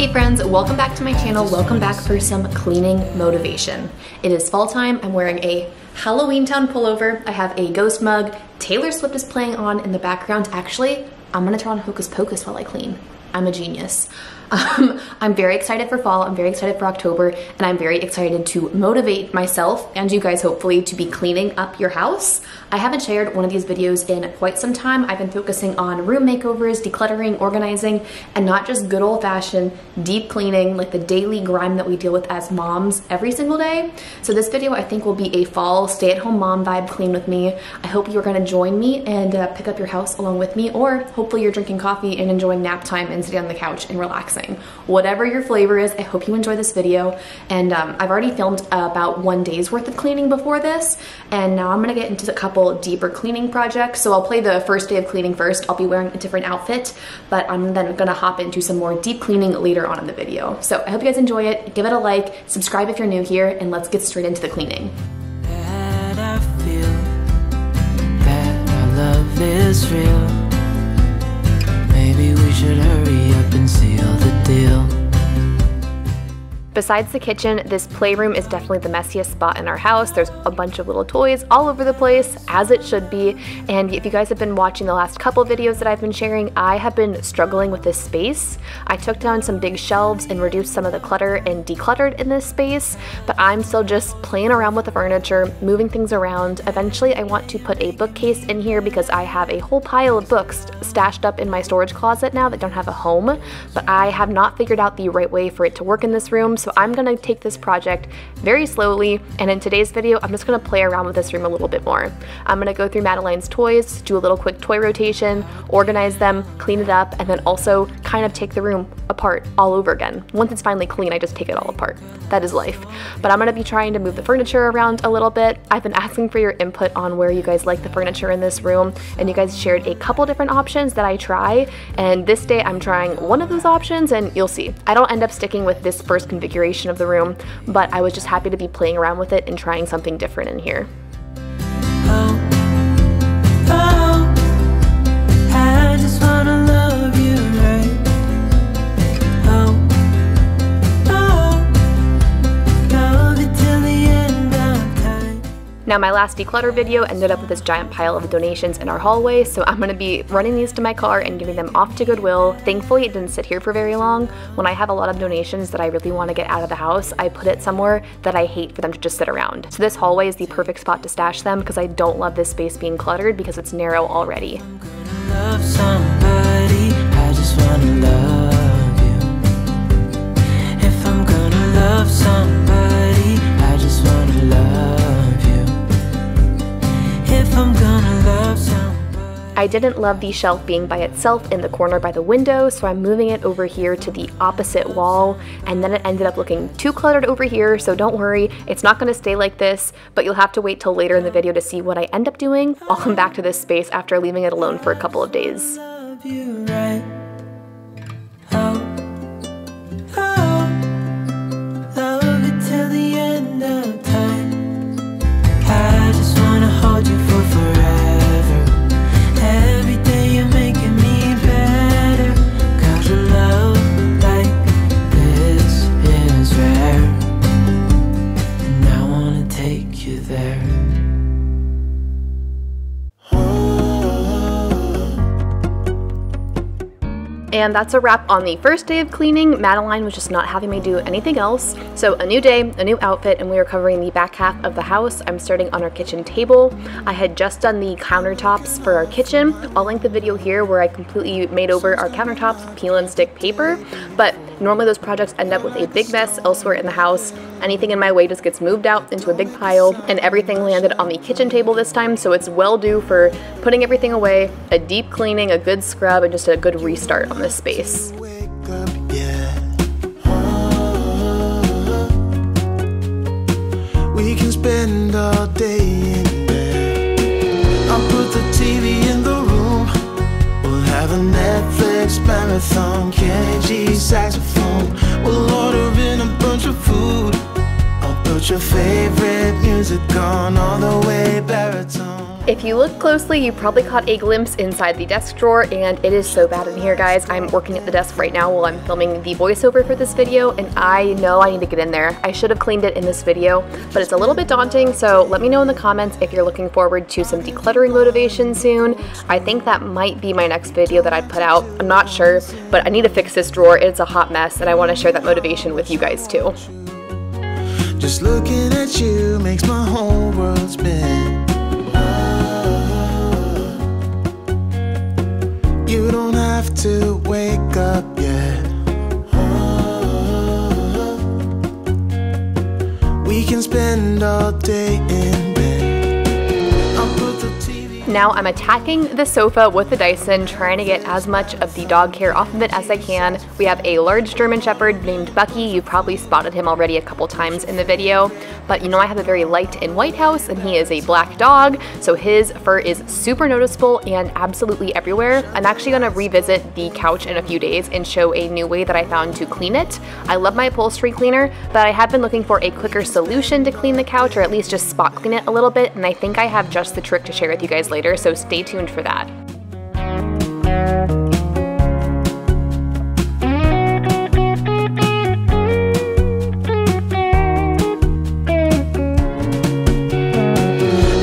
Hey friends, welcome back to my channel. Welcome back for some cleaning motivation. It is fall time. I'm wearing a Halloween Town pullover. I have a ghost mug. Taylor Swift is playing on in the background. Actually, I'm gonna turn on Hocus Pocus while I clean. I'm a genius. I'm very excited for fall, I'm very excited for October, and I'm very excited to motivate myself and you guys hopefully to be cleaning up your house. I haven't shared one of these videos in quite some time. I've been focusing on room makeovers, decluttering, organizing, and not just good old-fashioned deep cleaning like the daily grime that we deal with as moms every single day. So this video I think will be a fall stay-at-home mom vibe clean with me. I hope you're gonna join me and pick up your house along with me, or hopefully you're drinking coffee and enjoying nap time and sitting on the couch and relaxing. Whatever your flavor is, I hope you enjoy this video. And I've already filmed about 1 day's worth of cleaning before this, and now I'm gonna get into a couple deeper cleaning projects. So I'll play the first day of cleaning first. I'll be wearing a different outfit, but I'm then gonna hop into some more deep cleaning later on in the video. So I hope you guys enjoy it. Give it a like, subscribe if you're new here, and let's get straight into the cleaning. That I feel that our love is real. Maybe we should hurry up and seal the deal. Besides the kitchen, this playroom is definitely the messiest spot in our house. There's a bunch of little toys all over the place, as it should be. And if you guys have been watching the last couple videos that I've been sharing, I have been struggling with this space. I took down some big shelves and reduced some of the clutter and decluttered in this space, but I'm still just playing around with the furniture, moving things around. Eventually, I want to put a bookcase in here because I have a whole pile of books stashed up in my storage closet now that don't have a home, but I have not figured out the right way for it to work in this room. So I'm gonna take this project very slowly, and in today's video, I'm just gonna play around with this room a little bit more. I'm gonna go through Madeline's toys, do a little quick toy rotation, organize them, clean it up, and then also kind of take the room apart all over again. Once it's finally clean, I just take it all apart. That is life. But I'm gonna be trying to move the furniture around a little bit. I've been asking for your input on where you guys like the furniture in this room, and you guys shared a couple different options that I try, and this day I'm trying one of those options, and you'll see. I don't end up sticking with this first configuration of the room, but I was just happy to be playing around with it and trying something different in here. Oh, oh, I just wanna love you right. Oh, oh, love it till the end of time. Now my last declutter video ended up with this giant pile of donations in our hallway, so I'm gonna be running these to my car and getting them off to Goodwill. Thankfully it didn't sit here for very long. When I have a lot of donations that I really want to get out of the house, I put it somewhere that I hate for them to just sit around. So this hallway is the perfect spot to stash them because I don't love this space being cluttered because it's narrow already. I'm gonna love somebody, I just wanna love you. If I'm gonna love somebody, I just wanna love you. If I'm gonna love somebody. I didn't love the shelf being by itself in the corner by the window, so I'm moving it over here to the opposite wall, and then it ended up looking too cluttered over here, so don't worry, it's not gonna stay like this, but you'll have to wait till later in the video to see what I end up doing. I'll come back to this space after leaving it alone for a couple of days. Love you right. Oh, oh, love it till the end of time. I just wanna hold you for forever. Every day you're making me better. 'Cause a love like this is rare, and I wanna take you there. And that's a wrap on the first day of cleaning. Madeline was just not having me do anything else. So a new day, a new outfit, and we are covering the back half of the house. I'm starting on our kitchen table. I had just done the countertops for our kitchen. I'll link the video here where I completely made over our countertops with peel and stick paper, but normally those projects end up with a big mess elsewhere in the house. Anything in my way just gets moved out into a big pile, and everything landed on the kitchen table this time, so it's well due for putting everything away, a deep cleaning, a good scrub, and just a good restart on this space. We can spend all day in bed. I'll put the TV in the room. We'll have a Netflix marathon, Kenny G saxophone. We'll order in a bunch of food. I'll put your favorite music on all the way baritone. If you look closely, you probably caught a glimpse inside the desk drawer, and it is so bad in here, guys. I'm working at the desk right now while I'm filming the voiceover for this video, and I know I need to get in there. I should have cleaned it in this video, but it's a little bit daunting, so let me know in the comments if you're looking forward to some decluttering motivation soon. I think that might be my next video that I put out. I'm not sure, but I need to fix this drawer. It's a hot mess, and I want to share that motivation with you guys too. Just looking at you makes my whole world spin. You don't have to wake up yet. We can spend all day in bed. I'll put the TV. Now I'm attacking the sofa with the Dyson, trying to get as much of the dog hair off of it as I can. We have a large German Shepherd named Bucky. You've probably spotted him already a couple times in the video, but you know I have a very light and white house, and he is a black dog, so his fur is super noticeable and absolutely everywhere. I'm actually going to revisit the couch in a few days and show a new way that I found to clean it. I love my upholstery cleaner, but I have been looking for a quicker solution to clean the couch, or at least just spot clean it a little bit, and I think I have just the trick to share with you guys later, so stay tuned for that.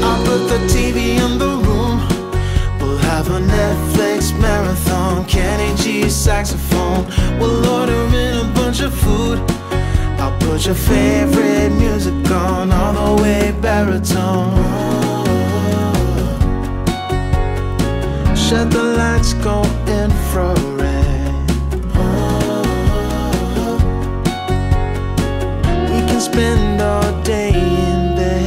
I'll put the TV in the room. We'll have a Netflix marathon, Kenny G saxophone. We'll order in a bunch of food. I'll put your favorite music on, all the way baritone. Shut the lights, go infrared. We can spend all day in bed.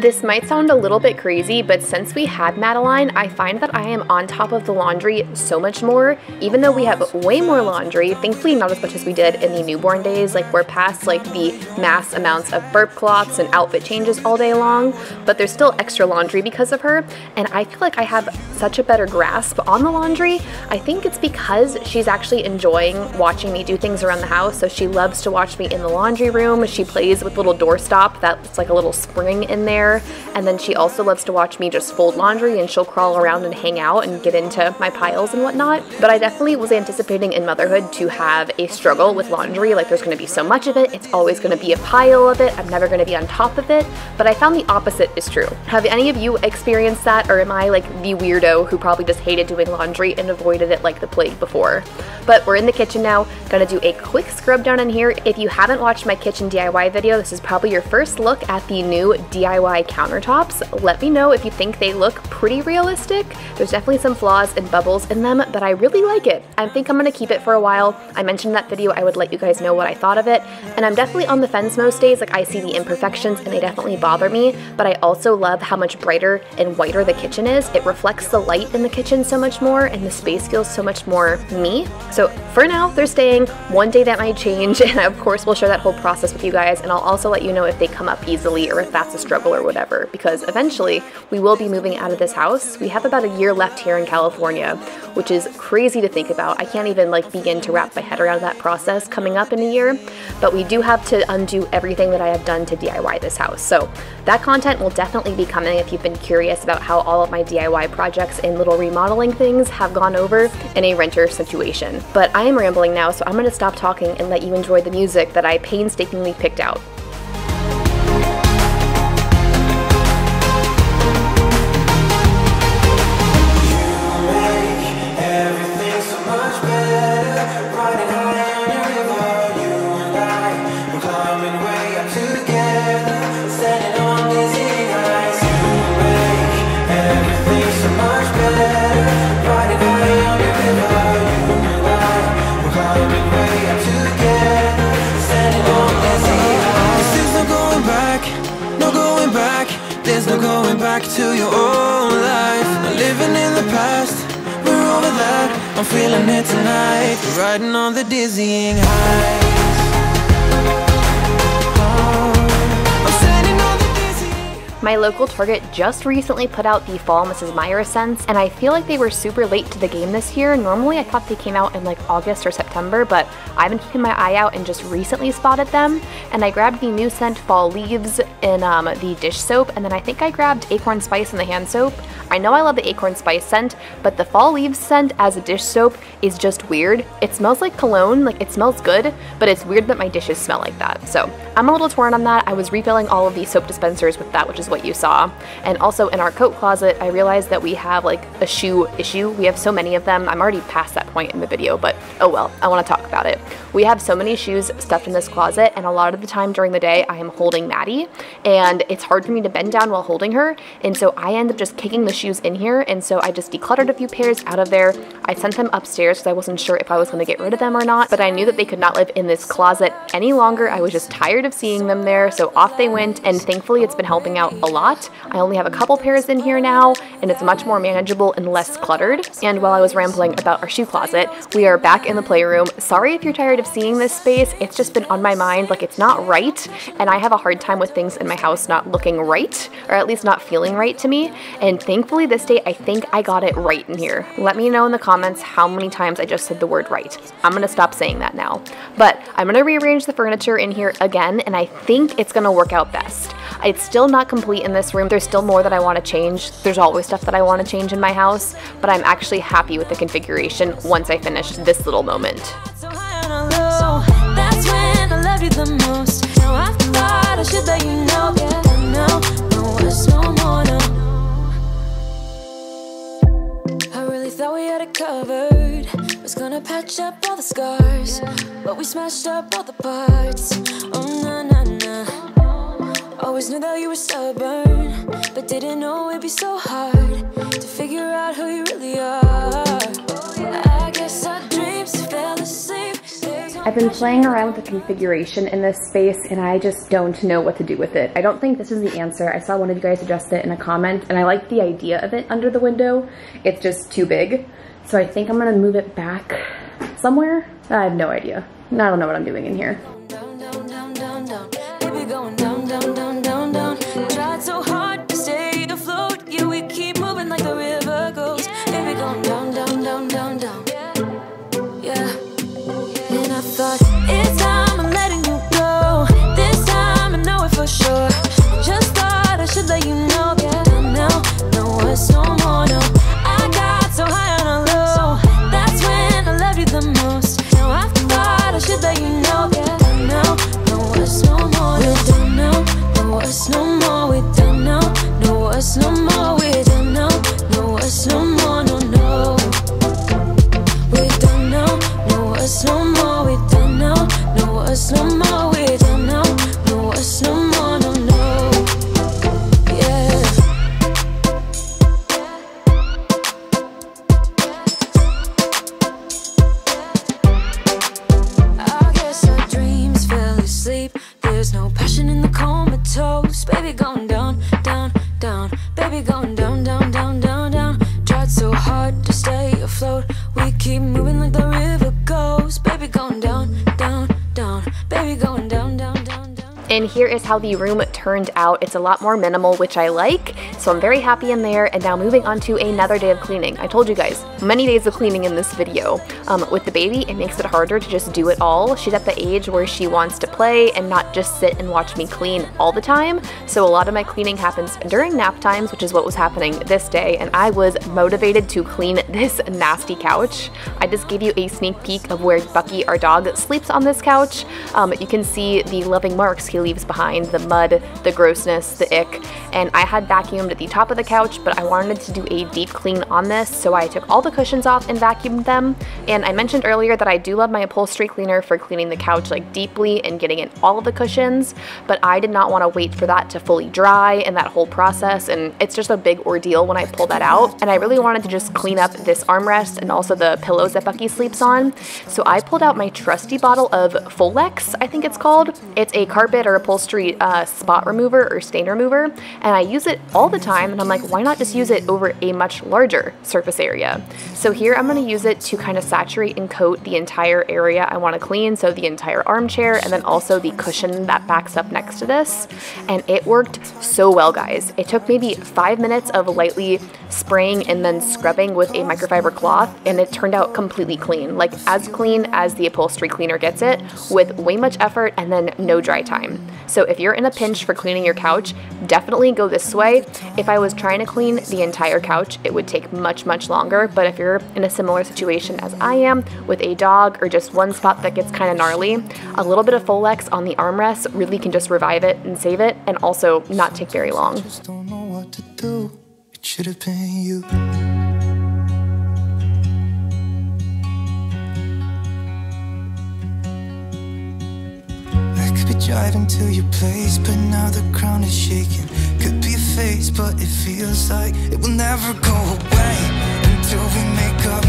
This might sound a little bit crazy, but since we had Madeline, I find that I am on top of the laundry so much more, even though we have way more laundry. Thankfully, not as much as we did in the newborn days. Like, we're past like the mass amounts of burp cloths and outfit changes all day long, but there's still extra laundry because of her, and I feel like I have such a better grasp on the laundry. I think it's because she's actually enjoying watching me do things around the house, so she loves to watch me in the laundry room. She plays with little doorstop that's like a little spring in there. And then she also loves to watch me just fold laundry, and she'll crawl around and hang out and get into my piles and whatnot. But I definitely was anticipating in motherhood to have a struggle with laundry. Like, there's going to be so much of it, it's always going to be a pile of it, I'm never going to be on top of it. But I found the opposite is true. Have any of you experienced that, or am I like the weirdo who probably just hated doing laundry and avoided it like the plague before? But we're in the kitchen now, gonna do a quick scrub down in here. If you haven't watched my kitchen DIY video, this is probably your first look at the new DIY countertops. Let me know if you think they look pretty realistic. There's definitely some flaws and bubbles in them, but I really like it. I think I'm gonna keep it for a while. I mentioned in that video I would let you guys know what I thought of it, and I'm definitely on the fence most days. Like, I see the imperfections and they definitely bother me, but I also love how much brighter and whiter the kitchen is. It reflects the light in the kitchen so much more, and the space feels so much more me. So for now, they're staying. One day that might change, and I, of course, will share that whole process with you guys, and I'll also let you know if they come up easily or if that's a struggle or whatever, because eventually we will be moving out of this house. We have about a year left here in California, which is crazy to think about. I can't even like begin to wrap my head around that process coming up in a year, but we do have to undo everything that I have done to DIY this house. So that content will definitely be coming if you've been curious about how all of my DIY projects and little remodeling things have gone over in a renter situation. But I am rambling now, so I'm going to stop talking and let you enjoy the music that I painstakingly picked out. There's no going back to your old life. Not living in the past, we're over that. I'm feeling it tonight, riding on the dizzying heights. I'm standing on the dizzying. My local Target just recently put out the Fall Mrs. Meyer scents, and I feel like they were super late to the game this year. Normally I thought they came out in like August or September, but I've been keeping my eye out and just recently spotted them. And I grabbed the new scent Fall Leaves in the dish soap, and then I think I grabbed Acorn Spice in the hand soap. I know I love the Acorn Spice scent, but the Fall Leaves scent as a dish soap is just weird. It smells like cologne, like it smells good, but it's weird that my dishes smell like that. So I'm a little torn on that. I was refilling all of the soap dispensers with that, which is what you saw. And also in our coat closet, I realized that we have like a shoe issue. We have so many of them. I'm already past that point in the video, but oh well, I want to talk about it. We have so many shoes stuffed in this closet, and a lot of the time during the day I am holding Maddie, and it's hard for me to bend down while holding her, and so I end up just kicking the shoes in here, and so I just decluttered a few pairs out of there. I sent them upstairs because I wasn't sure if I was going to get rid of them or not, but I knew that they could not live in this closet any longer. I was just tired of seeing them there, so off they went, and thankfully it's been helping out a lot. I only have a couple pairs in here now, and it's much more manageable and less cluttered. And while I was rambling about our shoe closet, we are back in the playroom. Sorry if you're tired of seeing this space. It's just been on my mind, like it's not right, and I have a hard time with things in my house not looking right, or at least not feeling right to me. And thankfully this day I think I got it right in here. Let me know in the comments how many times I just said the word right. I'm gonna stop saying that now. But I'm gonna rearrange the furniture in here again, and I think it's gonna work out best. It's still not complete in this room. There's still more that I want to change. There's always stuff that I want to change in my house, but I'm actually happy with the configuration once I finish this little moment. So high on a low, that's when I love you the most. Now I thought I should let you know, yeah, no words no more, no. I really thought we had it covered. Was gonna patch up all the scars, but we smashed up all the parts. Oh na na na. Always knew that you were stubborn, but didn't know it'd be so hard to figure out who you really are. I guess our dreams fell asleep. I've been playing around with the configuration in this space, and I just don't know what to do with it. I don't think this is the answer. I saw one of you guys suggest it in a comment, and I like the idea of it under the window. It's just too big. So I think I'm gonna move it back somewhere. I have no idea. I don't know what I'm doing in here. Down, down, down, down, down. Baby going down, down, down, down, down. Tried so hard to stay afloat. Yeah, we keep moving like the river goes. Baby going down, down, down, down, down. Yeah. And I thought, it's time I'm letting you go. This time I know it for sure. Just thought I should let you know. Yeah, now, no words no more, no. I got so high on a low. That's when I loved you the most. Now I thought I should let you know. Yeah, now, no words no more. We're done now, no words no more. We're done now, no words no more. We're done now, no words no more, no, no. We're done now, no words no more. We're done now, no words no more. We're done now, no words no more, no, no. Yeah. I guess our dreams fell asleep. There's no passion in the comatose. Baby going down, down, down. Baby going down, down, down, down, down. Tried so hard to stay afloat. We keep moving like the river goes. Baby going down, down, down. Baby going down, down, down, down. And here is how the room turned out. It's a lot more minimal, which I like, so I'm very happy in there. And now moving on to another day of cleaning. I told you guys, many days of cleaning in this video. With the baby, it makes it harder to just do it all. She's at the age where she wants to play and not just sit and watch me clean all the time. So a lot of my cleaning happens during nap times, which is what was happening this day, and I was motivated to clean this nasty couch. I just gave you a sneak peek of where Bucky, our dog, sleeps on this couch. You can see the loving marks he leaves behind, the mud, the grossness, the ick, and I had vacuumed at the top of the couch, but I wanted to do a deep clean on this, so I took all the cushions off and vacuumed them. And I mentioned earlier that I do love my upholstery cleaner for cleaning the couch like deeply and getting in all of the cushions, but I did not want to wait for that to fully dry and that whole process, and it's just a big ordeal when I pull that out. And I really wanted to just clean up this armrest and also the pillows that Bucky sleeps on, so I pulled out my trusty bottle of Folex, I think it's called. It's a carpet or upholstery upholstery spot remover or stain remover, and I use it all the time, and I'm like, why not just use it over a much larger surface area? So here I'm going to use it to kind of saturate and coat the entire area I want to clean, so the entire armchair and then also the cushion that backs up next to this, and it worked so well, guys. It took maybe 5 minutes of lightly spraying and then scrubbing with a microfiber cloth, and it turned out completely clean, like as clean as the upholstery cleaner gets it, with way much effort and then no dry time. So if you're in a pinch for cleaning your couch, definitely go this way. If I was trying to clean the entire couch, it would take much longer, but if you're in a similar situation as I am with a dog or just one spot that gets kind of gnarly, a little bit of Folex on the armrest really can just revive it and save it, and also not take very long. Just don't know what to do. It should have been you. I could be driving to your place, but now the ground is shaking. Could be a phase, but it feels like it will never go away until we make up.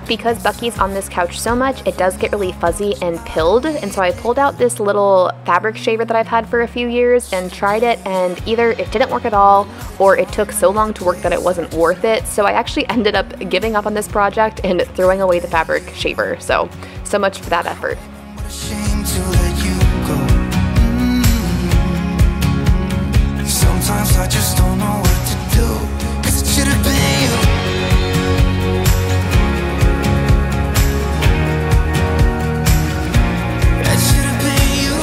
Because Bucky's on this couch so much, it does get really fuzzy and pilled, and so I pulled out this little fabric shaver that I've had for a few years and tried it, and either it didn't work at all or it took so long to work that it wasn't worth it. So I actually ended up giving up on this project and throwing away the fabric shaver. So much for that effort. Sometimes I just don't know what to do, 'cause it should have been you. It should have been you.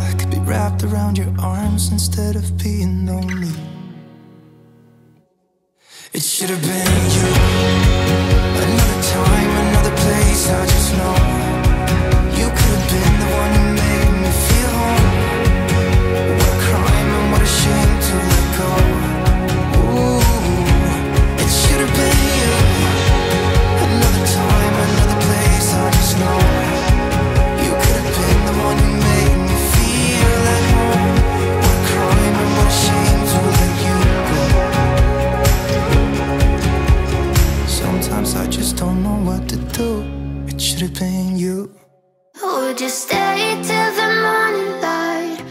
I could be wrapped around your arms instead of being lonely. It should have been you. Another time, another place, I just know you could have been the one who made me feel home. What a crime and what a shame to let go. Ooh, it should have been you. Another time, another place, I just know you could have been the one who made me feel at home. What a crime and what a shame to let you go. Sometimes I just don't know what to do. It should have been you. Would you stay till the morning light?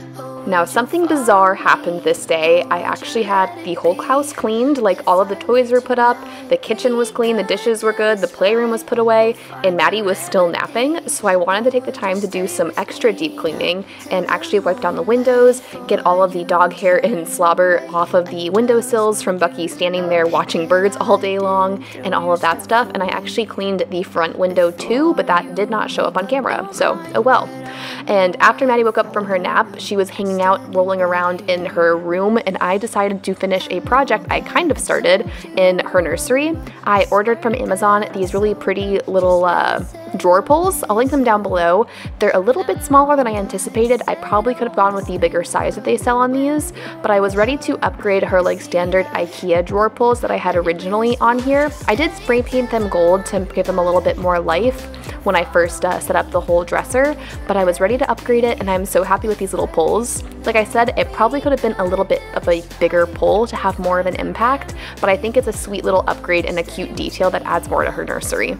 Now, something bizarre happened this day. I actually had the whole house cleaned, like all of the toys were put up, the kitchen was clean, the dishes were good, the playroom was put away, and Maddie was still napping, so I wanted to take the time to do some extra deep cleaning and actually wipe down the windows, get all of the dog hair and slobber off of the windowsills from Bucky standing there watching birds all day long and all of that stuff, and I actually cleaned the front window too, but that did not show up on camera, so oh well. And after Maddie woke up from her nap, she was hanging out, rolling around in her room, and I decided to finish a project I kind of started in her nursery. I ordered from Amazon these really pretty little drawer pulls. I'll link them down below. They're a little bit smaller than I anticipated. I probably could have gone with the bigger size that they sell on these, but I was ready to upgrade her like standard IKEA drawer pulls that I had originally on here. I did spray paint them gold to give them a little bit more life when I first set up the whole dresser, but I was ready to upgrade it, and I'm so happy with these little pulls. Like I said, it probably could have been a little bit of a bigger pull to have more of an impact, but I think it's a sweet little upgrade and a cute detail that adds more to her nursery.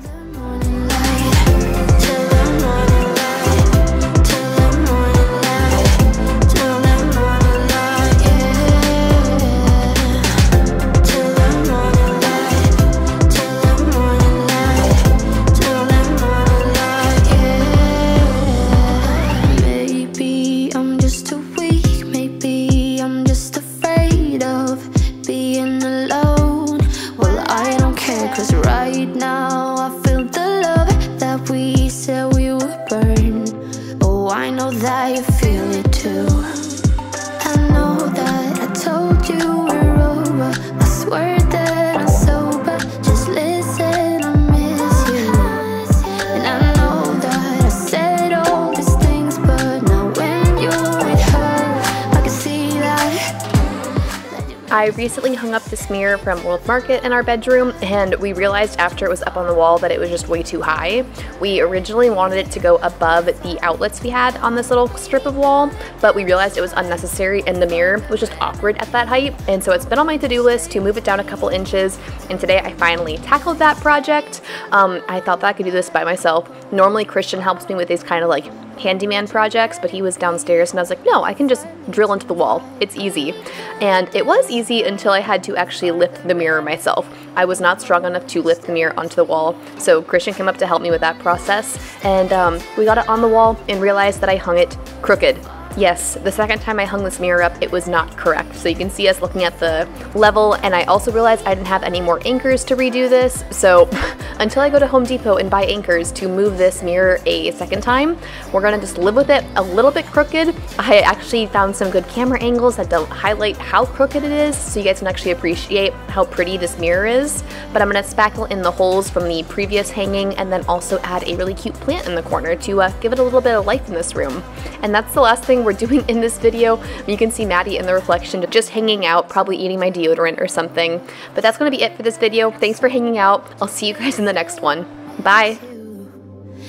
I I recently hung up this mirror from World Market in our bedroom, and we realized after it was up on the wall that it was just way too high. We originally wanted it to go above the outlets we had on this little strip of wall, but we realized it was unnecessary and the mirror was just awkward at that height, and so it's been on my to-do list to move it down a couple inches, and today I finally tackled that project. I thought that I could do this by myself. Normally Christian helps me with these kind of like handyman projects, but he was downstairs and I was like, no, I can just drill into the wall. It's easy. And it was easy until I had to actually lift the mirror myself. I was not strong enough to lift the mirror onto the wall, so Christian came up to help me with that process, and we got it on the wall and realized that I hung it crooked. Yes, the second time I hung this mirror up, it was not correct. So you can see us looking at the level, and I also realized I didn't have any more anchors to redo this. So until I go to Home Depot and buy anchors to move this mirror a second time, we're gonna just live with it a little bit crooked. I actually found some good camera angles that don't highlight how crooked it is, so you guys can actually appreciate how pretty this mirror is. But I'm gonna spackle in the holes from the previous hanging and then also add a really cute plant in the corner to give it a little bit of life in this room. And that's the last thing we're doing in this video. You can see Maddie in the reflection just hanging out, probably eating my deodorant or something. But that's gonna be it for this video. Thanks for hanging out. I'll see you guys in the next one. Bye.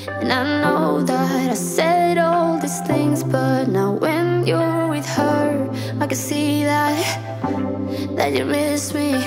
And I know that I said all these things, but now when you're with her, I can see that you miss me.